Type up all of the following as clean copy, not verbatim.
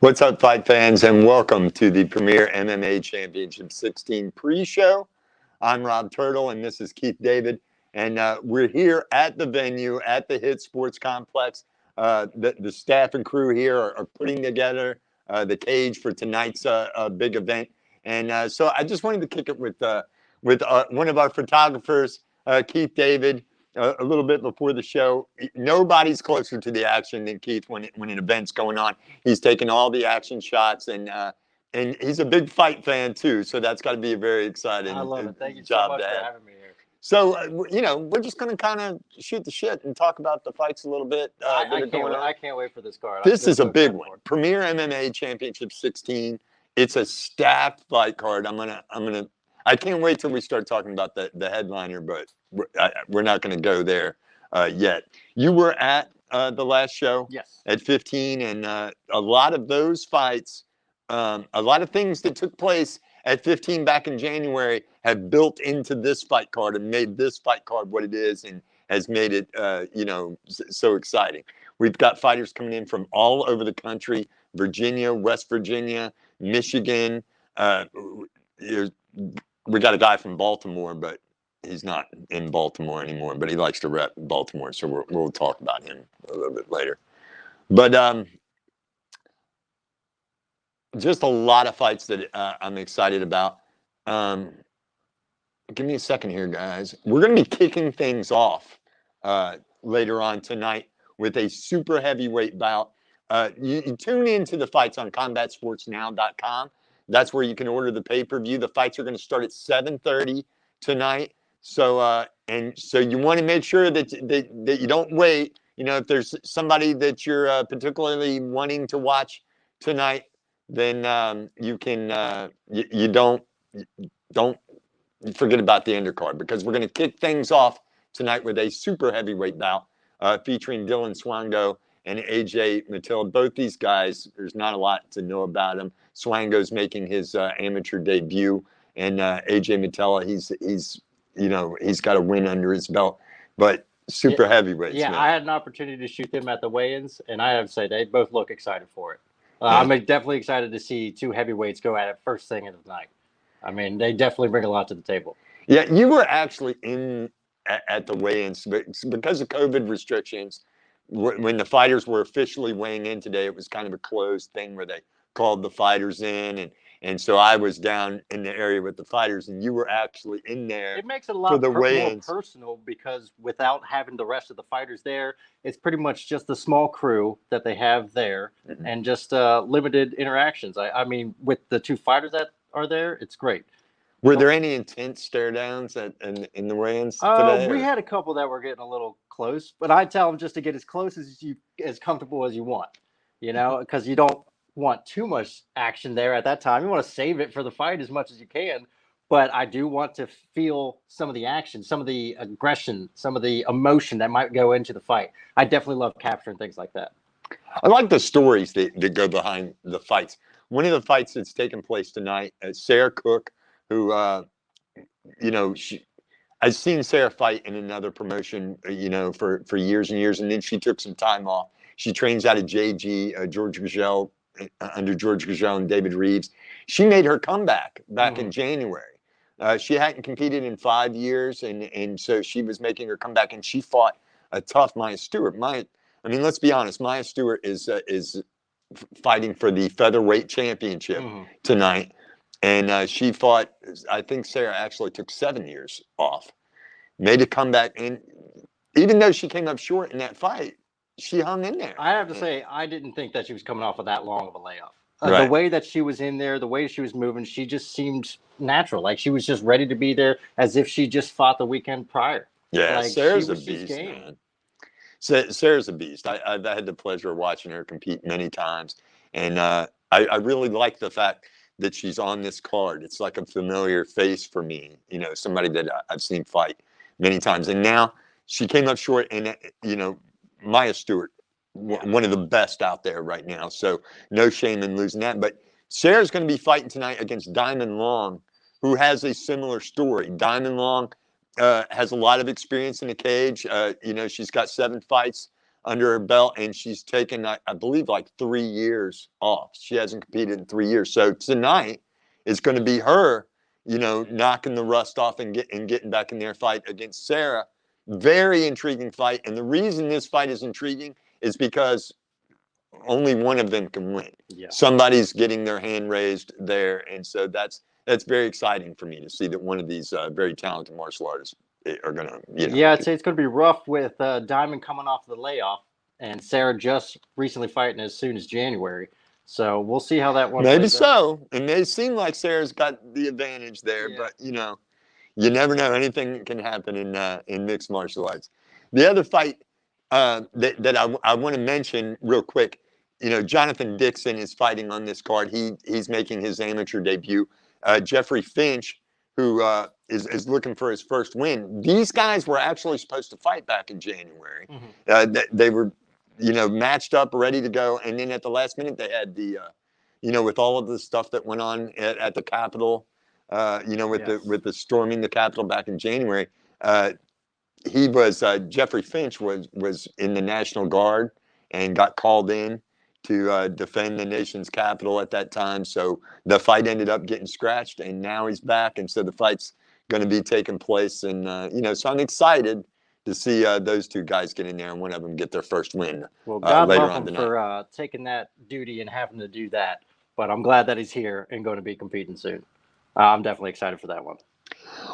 What's up, fight fans, and welcome to the Premier MMA Championship 16 pre-show. I'm Rob Turtle, and this is Keith David, and we're here at the venue at the Hit Sports Complex. The staff and crew here are putting together the cage for tonight's big event, and so I just wanted to kick it with one of our photographers, Keith David. A little bit before the show, nobody's closer to the action than Keith when an event's going on. He's taking all the action shots, and he's a big fight fan too. So that's got to be a very exciting I love it. Thank you so job much to for have. having me here. So we're just going to kind of shoot the shit and talk about the fights a little bit that are going on. I can't wait for this card. This is a big one. Premier MMA Championship 16. It's a stacked fight card. I can't wait till we start talking about the headliner, but we're not going to go there yet. You were at the last show, Yes, at 15, and a lot of those fights, a lot of things that took place at 15 back in January have built into this fight card and made this fight card what it is and has made it, so exciting. We've got fighters coming in from all over the country: Virginia, West Virginia, Michigan. We got a guy from Baltimore, but he's not in Baltimore anymore. But he likes to rep Baltimore, so we'll talk about him a little bit later. But just a lot of fights that I'm excited about. Give me a second here, guys. We're going to be kicking things off later on tonight with a super heavyweight bout. You tune into the fights on combatsportsnow.com. That's where you can order the pay-per-view. The fights are going to start at 7:30 tonight. So you want to make sure that you don't wait. If there's somebody that you're particularly wanting to watch tonight, then you can you don't forget about the undercard, because we're going to kick things off tonight with a super heavyweight bout featuring Dylan Swango and AJ Matilda. Both these guys, there's not a lot to know about them. Swango's making his amateur debut, and AJ Matilda, he's got a win under his belt, but super heavyweights. Yeah, man. I had an opportunity to shoot them at the weigh-ins, and I have to say they both look excited for it. I'm definitely excited to see two heavyweights go at it first thing of the night. I mean, they definitely bring a lot to the table. Yeah, you were actually at the weigh-ins because of COVID restrictions. When the fighters were officially weighing in today, it was kind of a closed thing where they called the fighters in, and so I was down in the area with the fighters, and you were actually in there. It makes it a lot more personal because without having the rest of the fighters there, it's pretty much just the small crew that they have there, and just limited interactions. I mean, with the two fighters that are there, it's great. Were there any intense stare downs in the weigh-ins today? We had a couple that were getting a little close, but I tell them just to get as close as comfortable as you want, because you don't want too much action there at that time. You want to save it for the fight as much as you can, but I do want to feel some of the action, some of the aggression, some of the emotion that might go into the fight. I definitely love capturing things like that. I like the stories that go behind the fights. One of the fights that's taking place tonight, Sarah Cook, who, I've seen Sarah fight in another promotion, for years and years, and then she took some time off. She trains out of JG, George Gugel, under George Gugel and David Reeves. She made her comeback back in January. She hadn't competed in 5 years, and so she was making her comeback, and she fought a tough Maya Stewart. Let's be honest, Maya Stewart is fighting for the featherweight championship tonight. And she fought, I think Sarah actually took 7 years off, made a comeback. And even though she came up short in that fight, she hung in there. I have to say, I didn't think that she was coming off of that long of a layoff. Right. The way that she was in there, the way she was moving, she just seemed natural. Like she was just ready to be there as if she just fought the weekend prior. Yeah, like Sarah's a beast, man. Sarah's a beast. I've had the pleasure of watching her compete many times. And I really like the fact that she's on this card. It's like a familiar face for me, somebody that I've seen fight many times. And now she came up short, and, Maya Stewart, one of the best out there right now. So no shame in losing that. But Sarah's going to be fighting tonight against Diamond Long, who has a similar story. Diamond Long has a lot of experience in the cage. She's got 7 fights under her belt, and she's taken, I believe, like 3 years off. She hasn't competed in 3 years. So tonight is going to be her, knocking the rust off and getting back in their fight against Sarah. Very intriguing fight. And the reason this fight is intriguing is because only one of them can win. Yeah. Somebody's getting their hand raised there. And so that's very exciting for me to see that one of these very talented martial artists are going to, Yeah, I'd say it's going to be rough with Diamond coming off the layoff and Sarah just recently fighting as soon as January. So we'll see how that one maybe plays so. out. It may seem like Sarah's got the advantage there, Yeah. but, you never know. Anything can happen in mixed martial arts. The other fight that I want to mention real quick, Jonathan Dixon is fighting on this card. He's making his amateur debut. Jeffrey Finch, who is looking for his first win. These guys were actually supposed to fight back in January. Mm-hmm. They were, matched up, ready to go, and then at the last minute they had the, with all of the stuff that went on at the Capitol. With the storming the Capitol back in January, he was Jeffrey Finch was in the National Guard and got called in to defend the nation's capital at that time. So the fight ended up getting scratched, and now he's back, and so the fight's going to be taking place. And so I'm excited to see those two guys get in there, and one of them get their first win. Well, God later love on him tonight. for taking that duty and having to do that. But I'm glad that he's here and going to be competing soon. I'm definitely excited for that one.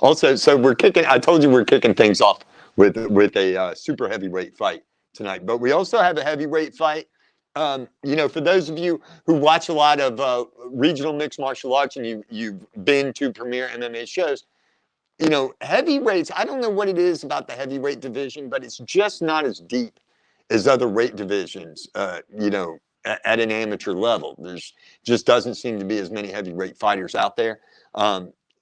Also, so I told you we're kicking things off with a super heavyweight fight tonight. But we also have a heavyweight fight. For those of you who watch a lot of regional mixed martial arts and you've been to premier MMA shows, heavyweights, I don't know what it is about the heavyweight division, but it's just not as deep as other weight divisions, at an amateur level. There's just doesn't seem to be as many heavyweight fighters out there.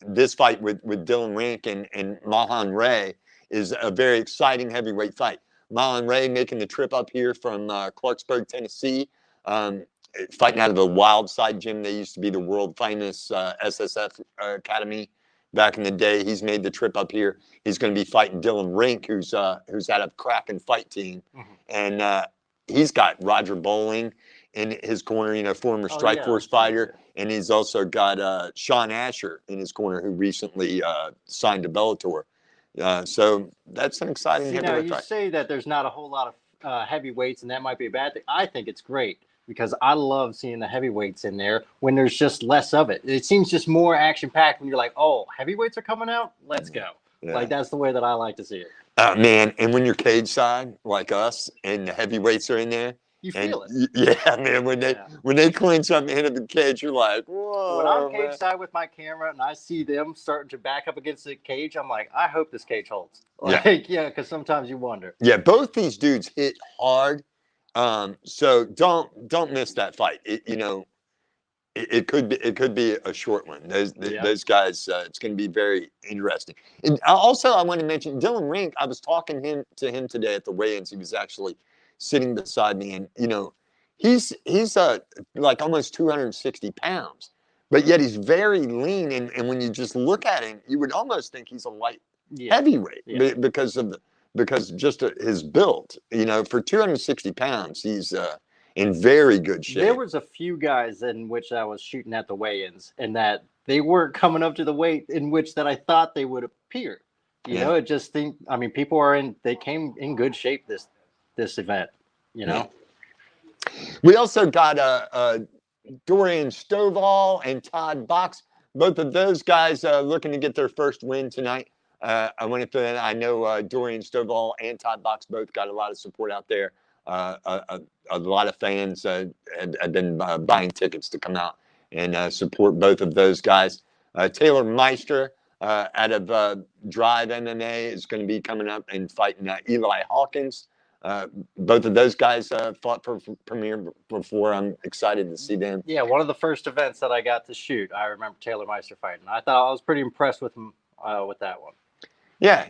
This fight with Dylan Rink and Mahan Ray is a very exciting heavyweight fight. Mahan Ray making the trip up here from Clarksburg, Tennessee, fighting out of the Wild Side Gym. They used to be the world famous SSF Academy back in the day. He's made the trip up here. He's going to be fighting Dylan Rink, who's out of Kraken Fight Team. Mm-hmm. And he's got Roger Bowling in his corner, former Strikeforce fighter. And he's also got Sean Asher in his corner, who recently signed to Bellator. So that's an exciting heavyweight fight. You say that there's not a whole lot of heavyweights, and that might be a bad thing. I think it's great because I love seeing the heavyweights in there when there's just less of it. It seems just more action-packed when you're like, oh, heavyweights are coming out? Let's go. Yeah. Like, that's the way that I like to see it. Man, and when you're cage side, like us, and the heavyweights are in there, you feel it. Yeah, man. When they clinch up into the cage, you're like, whoa. When I'm cage side with my camera and I see them starting to back up against the cage, I'm like, I hope this cage holds. Because sometimes you wonder. Yeah, both these dudes hit hard. So don't miss that fight. It could be a short one. Those guys, it's going to be very interesting. And also, I want to mention Dylan Rink. I was talking to him today at the weigh-ins. He was actually sitting beside me, and he's like almost 260 pounds, but yet he's very lean. And when you just look at him, you would almost think he's a light heavyweight because just his build. For 260 pounds, he's in very good shape. There was a few guys in which I was shooting at the weigh-ins, and that they weren't coming up to the weight in which that I thought they would appear. It just people they came in good shape this event. We also got Dorian Stovall and Todd Box. Both of those guys looking to get their first win tonight. I know Dorian Stovall and Todd Box both got a lot of support out there. A lot of fans have been buying tickets to come out and support both of those guys. Taylor Meister out of Drive MMA is going to be coming up and fighting Eli Hawkins. Both of those guys fought for Premier before. I'm excited to see them. Yeah, one of the first events that I got to shoot, I remember Taylor Meister fighting. I thought I was pretty impressed with him with that one. Yeah,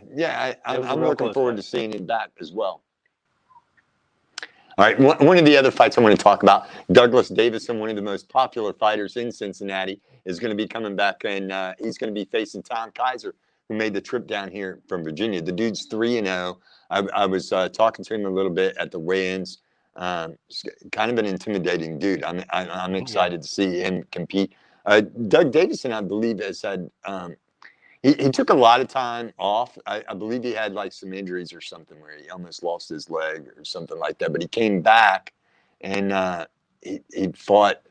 I'm looking forward to seeing him back as well. All right, one of the other fights I want to talk about, Douglas Davison, one of the most popular fighters in Cincinnati, is going to be coming back, and he's going to be facing Tom Kaiser, who made the trip down here from Virginia. The dude's 3-0. I was talking to him a little bit at the weigh-ins. He's kind of an intimidating dude. I'm excited to see him compete. Doug Davison, I believe, has said he took a lot of time off. I believe he had like some injuries or something where he almost lost his leg or something like that. But he came back and he fought.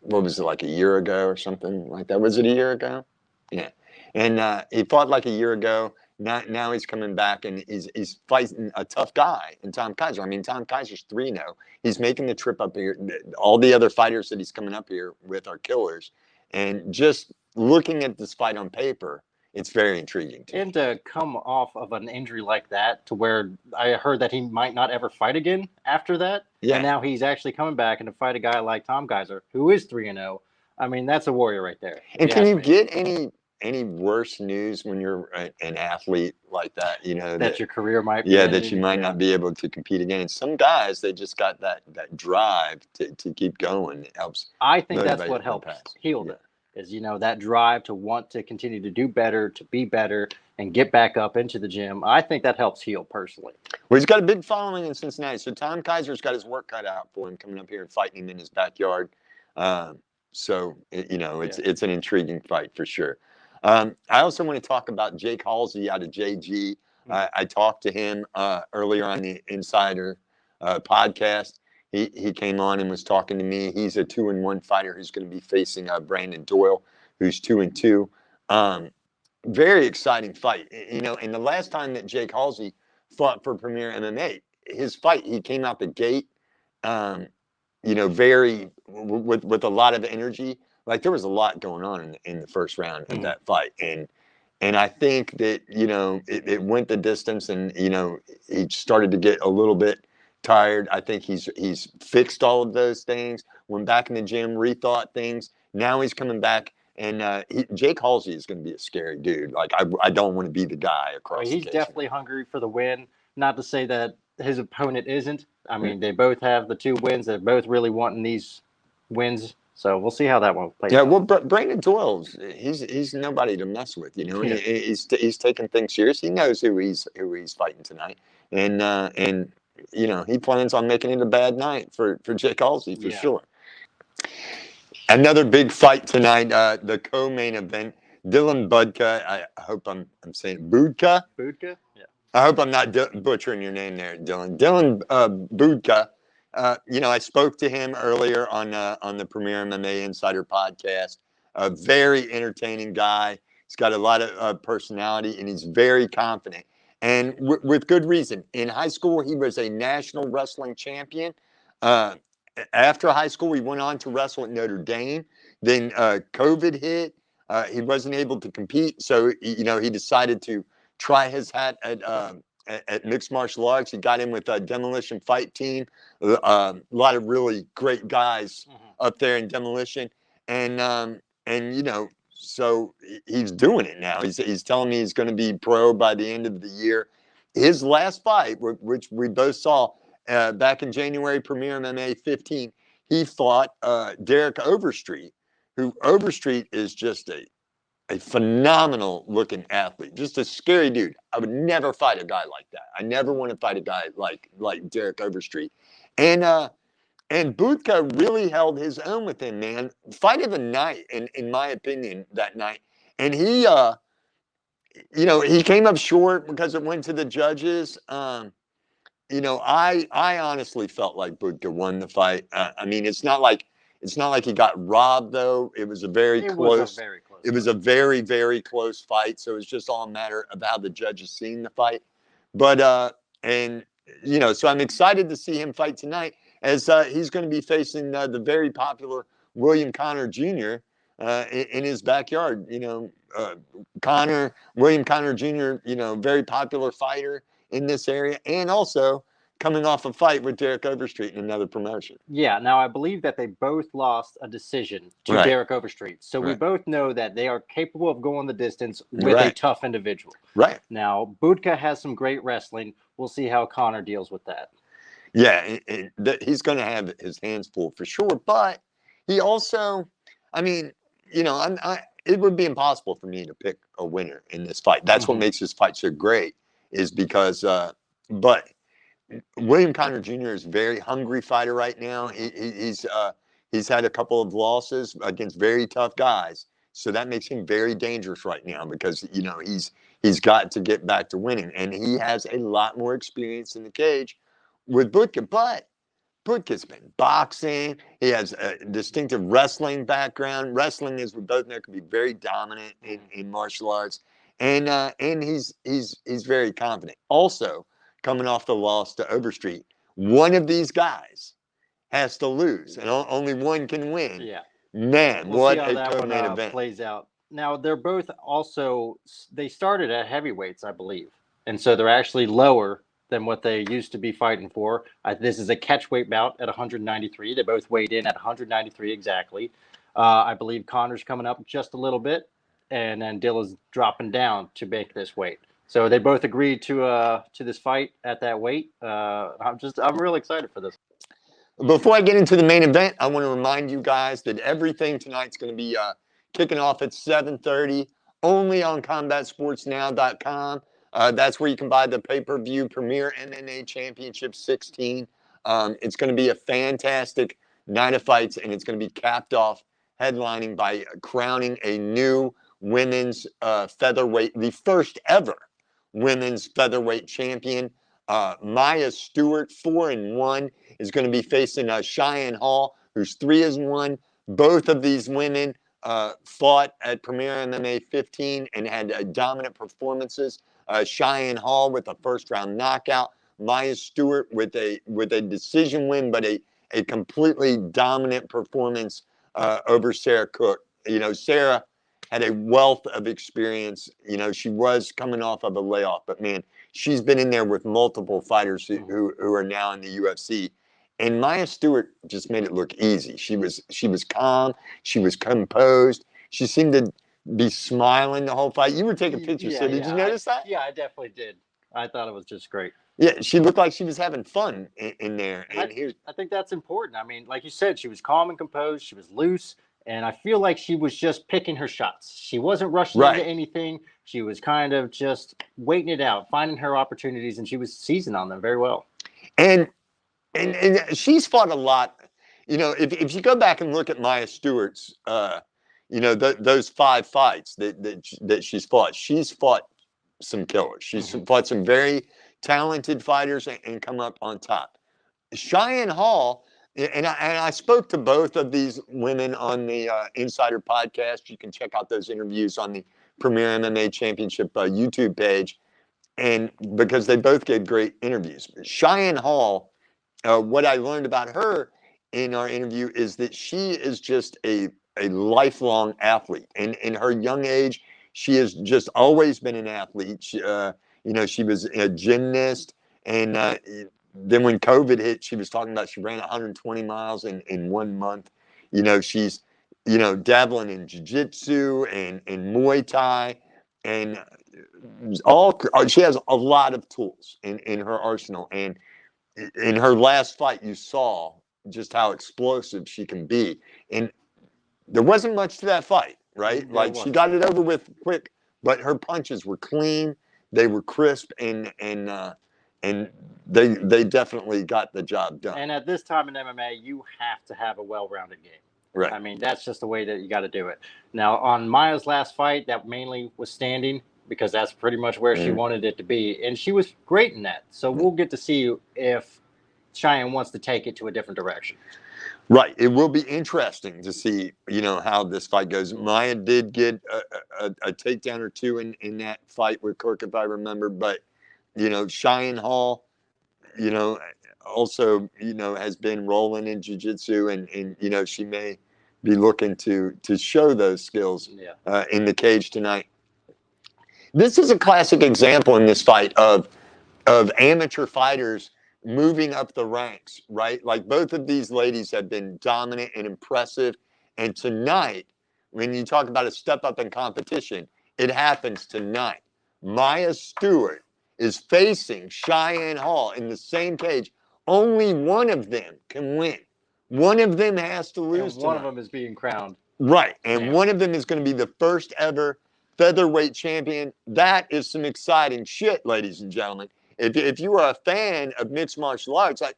What was it, like a year ago or something like that? Was it a year ago? Yeah. And he fought like a year ago. Now he's coming back and he's fighting a tough guy in Tom Kaiser. I mean, Tom Kaiser's 3-0. He's making the trip up here. All the other fighters that he's coming up here with are killers. And just looking at this fight on paper, it's very intriguing to me. And to come off of an injury like that, to where I heard that he might not ever fight again after that, Yeah. and now he's actually coming back and to fight a guy like Tom Kaiser, who is 3-0. I mean, that's a warrior right there. And can you get any worse news when you're an athlete like that? You know that your career might be yeah, ended. that you might not be able to compete again. And some guys, they just got that drive to keep going. It helps. I think that's motivate what them helps past. heal Yeah. them. Is, you know, that drive to want to continue to do better, to be better, and get back up into the gym. I think that helps heal personally. Well, he's got a big following in Cincinnati. So Tom Kaiser's got his work cut out for him coming up here and fighting him in his backyard. It's an intriguing fight for sure. I also want to talk about Jake Halsey out of JG. I talked to him earlier on the Insider podcast. He came on and was talking to me. He's a 2-1 fighter who's going to be facing Brandon Doyle, who's 2-2. Very exciting fight. You know, and the last time that Jake Halsey fought for Premier MMA, his fight, he came out the gate, very with a lot of energy. Like there was a lot going on in the first round of that fight, and I think that it went the distance, and he started to get a little bit tired. I think he's fixed all of those things. Went back in the gym, rethought things. Now he's coming back, and Jake Halsey is going to be a scary dude. Like I don't want to be the guy across. He's definitely hungry for the win. Not to say that his opponent isn't. I mean, they both have the 2 wins. They're both really wanting these wins. So we'll see how that one plays out. Well, Brandon Doyle's he's nobody to mess with. Yeah. He's taking things serious. He knows who he's fighting tonight, and he plans on making it a bad night for Jake Halsey for sure. Another big fight tonight, the co-main event. Dylan Budka. I hope I'm saying Budka. Vodka? Yeah. I hope I'm not butchering your name there, Dylan. Dylan Budka. I spoke to him earlier on the Premier MMA Insider podcast. A very entertaining guy. He's got a lot of personality, and he's very confident, and with good reason. In high school, he was a national wrestling champion. After high school, he went on to wrestle at Notre Dame. Then COVID hit. He wasn't able to compete, so he decided to try his hat at mixed martial arts. He got in with a Demolition Fight Team. A lot of really great guys up there in Demolition, and so he's doing it now. He's telling me he's going to be pro by the end of the year. His last fight, which we both saw back in January, Premier MMA 15, he fought Derek Overstreet, who Overstreet is just a phenomenal looking athlete, just a scary dude. I would never fight a guy like that. I never want to fight a guy like Derek Overstreet. And Budka really held his own with him, man. Fight of the night, in my opinion, that night. And he came up short because it went to the judges. I honestly felt like Budka won the fight. I mean, it's not like he got robbed, though. It was a very close. It was a very, very close fight. So it's just all a matter of how the judges seen the fight. But so I'm excited to see him fight tonight, as he's going to be facing the very popular William Connor Jr. In his backyard. William Connor Jr. Very popular fighter in this area, and also coming off a fight with Derek Overstreet in another promotion. Yeah, now I believe that they both lost a decision to Derek Overstreet. So we both know that they are capable of going the distance with a tough individual. Right. Now, Budka has some great wrestling. We'll see how Connor deals with that. Yeah, he's going to have his hands full for sure. But he also, I mean, it would be impossible for me to pick a winner in this fight. That's what makes this fight so great, is because, but William Conner Jr. is a very hungry fighter right now. He's had a couple of losses against very tough guys, so that makes him very dangerous right now because he's got to get back to winning, and he has a lot more experience in the cage with Vodka. But Vodka's been boxing. He has a distinctive wrestling background. Wrestling, as we both know, can be very dominant in martial arts, and he's very confident. Also, coming off the loss to Overstreet, one of these guys has to lose, and only one can win. Yeah. Man, We'll what see how a that co-main one event. plays out. Now, they're both also, they started at heavyweights, I believe. And so they're actually lower than what they used to be fighting for. This is a catchweight bout at 193. They both weighed in at 193 exactly. I believe Connor's coming up just a little bit, and then Dilla's dropping down to make this weight. So they both agreed to this fight at that weight. I'm really excited for this. Before I get into the main event, I want to remind you guys that everything tonight's going to be kicking off at 7:30, only on CombatSportsNow.com. That's where you can buy the pay-per-view Premier MMA Championship 16. It's going to be a fantastic night of fights, and it's going to be capped off headlining by crowning a new women's featherweight, the first ever women's featherweight champion. Maya Stewart, 4-1, is going to be facing Cheyenne Hall, who's 3-1. Both of these women fought at Premier MMA 15 and had dominant performances. Cheyenne Hall with a first-round knockout. Maya Stewart with a decision win, but a completely dominant performance over Sarah Cook. Sarah had a wealth of experience. She was coming off of a layoff, but man, she's been in there with multiple fighters who are now in the UFC. And Maya Stewart just made it look easy. She was calm. She was composed. She seemed to be smiling the whole fight. You were taking pictures, so did you notice that? Yeah, I definitely did. I thought it was just great. Yeah, she looked like she was having fun in there. And I think that's important. I mean, like you said, she was calm and composed. She was loose. And I feel like she was just picking her shots. She wasn't rushing into anything. She was kind of just waiting it out, finding her opportunities, and she was seizing on them very well. And she's fought a lot. If you go back and look at Maya Stewart's, those 5 fights that she's fought some killers. She's fought some very talented fighters and come up on top. Cheyenne Hall, and I spoke to both of these women on the Insider podcast. You can check out those interviews on the Premier MMA Championship YouTube page, and because they both gave great interviews. Cheyenne Hall, what I learned about her in our interview is that she is just a lifelong athlete. And in her young age, she has just always been an athlete. She was a gymnast, and then when COVID hit, she was talking about she ran 120 miles in 1 month. She's dabbling in jiu-jitsu and Muay Thai, and she has a lot of tools in her arsenal. And in her last fight, you saw just how explosive she can be. And there wasn't much to that fight, right? Like, she got it over with quick, but her punches were clean, they were crisp, and they definitely got the job done. And at this time in MMA, you have to have a well-rounded game. Right. I mean, that's just the way that you got to do it. Now, on Maya's last fight, that mainly was standing because that's pretty much where she wanted it to be. And she was great in that. So we'll get to see if Cheyenne wants to take it to a different direction. Right. It will be interesting to see, how this fight goes. Maya did get a takedown or two in that fight with Kirk, if I remember. But, Cheyenne Hall, also, has been rolling in jiu-jitsu, and she may be looking to show those skills in the cage tonight. This is a classic example in this fight of amateur fighters moving up the ranks, right? Like, both of these ladies have been dominant and impressive. And tonight, when you talk about a step up in competition, it happens tonight. Maya Stewart is facing Cheyenne Hall in the same cage. Only one of them can win. One of them has to lose And one tonight. of them is being crowned. Right. And Yeah. one of them is going to be the first ever featherweight champion. That is some exciting shit, ladies and gentlemen. If you are a fan of mixed martial arts, I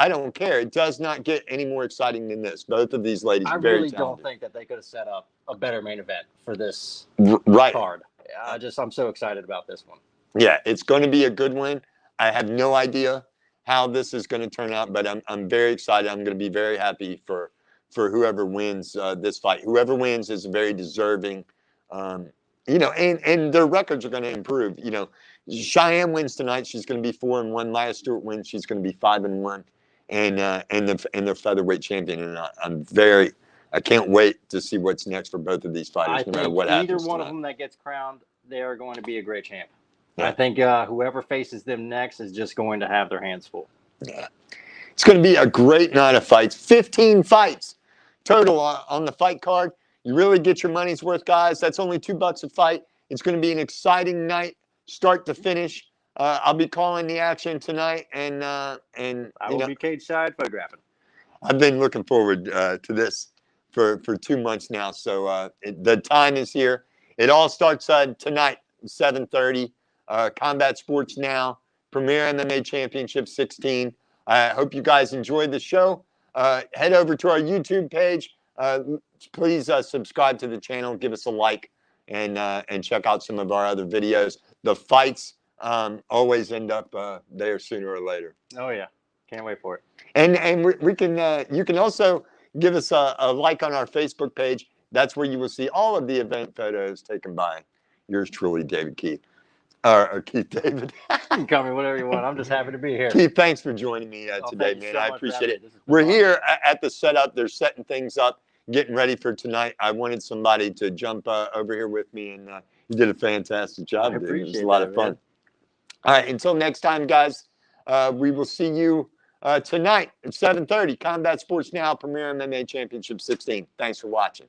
don't care. It does not get any more exciting than this. Both of these ladies I are very really don't talented. think that they could have set up a better main event for this Right. card. I'm so excited about this one. Yeah, it's going to be a good one. I have no idea how this is going to turn out, but I'm very excited. I'm going to be very happy for whoever wins this fight. Whoever wins is very deserving. And their records are going to improve. Cheyenne wins tonight. She's going to be 4-1. Maya Stewart wins. She's going to be 5-1, and they're featherweight champion. And I can't wait to see what's next for both of these fighters. No matter what happens. Either one tonight. of them that gets crowned, they are going to be a great champ. Yeah. I think whoever faces them next is just going to have their hands full. Yeah. It's going to be a great night of fights. 15 fights total on the fight card. You really get your money's worth, guys. That's only $2 a fight. It's going to be an exciting night, start to finish. I'll be calling the action tonight, and I will be cage side photographing. I've been looking forward to this for 2 months now. So the time is here. It all starts tonight, 7:30. Combat Sports Now, Premier MMA Championship 16. I hope you guys enjoyed the show. Head over to our YouTube page. Please subscribe to the channel, give us a like, and check out some of our other videos. The fights always end up there sooner or later. Oh yeah, can't wait for it. And we can you can also give us a like on our Facebook page. That's where you will see all of the event photos taken by yours truly, David Keith. Or Keith David. You can call me whatever you want. I'm just happy to be here. Keith, thanks for joining me today, man. So I appreciate it. This We're here at the setup. They're setting things up, getting ready for tonight. I wanted somebody to jump over here with me, and you did a fantastic job. I appreciate it was a lot of fun. Man. All right, until next time, guys, we will see you tonight at 7:30. Combat Sports Now, Premier MMA Championship 16. Thanks for watching.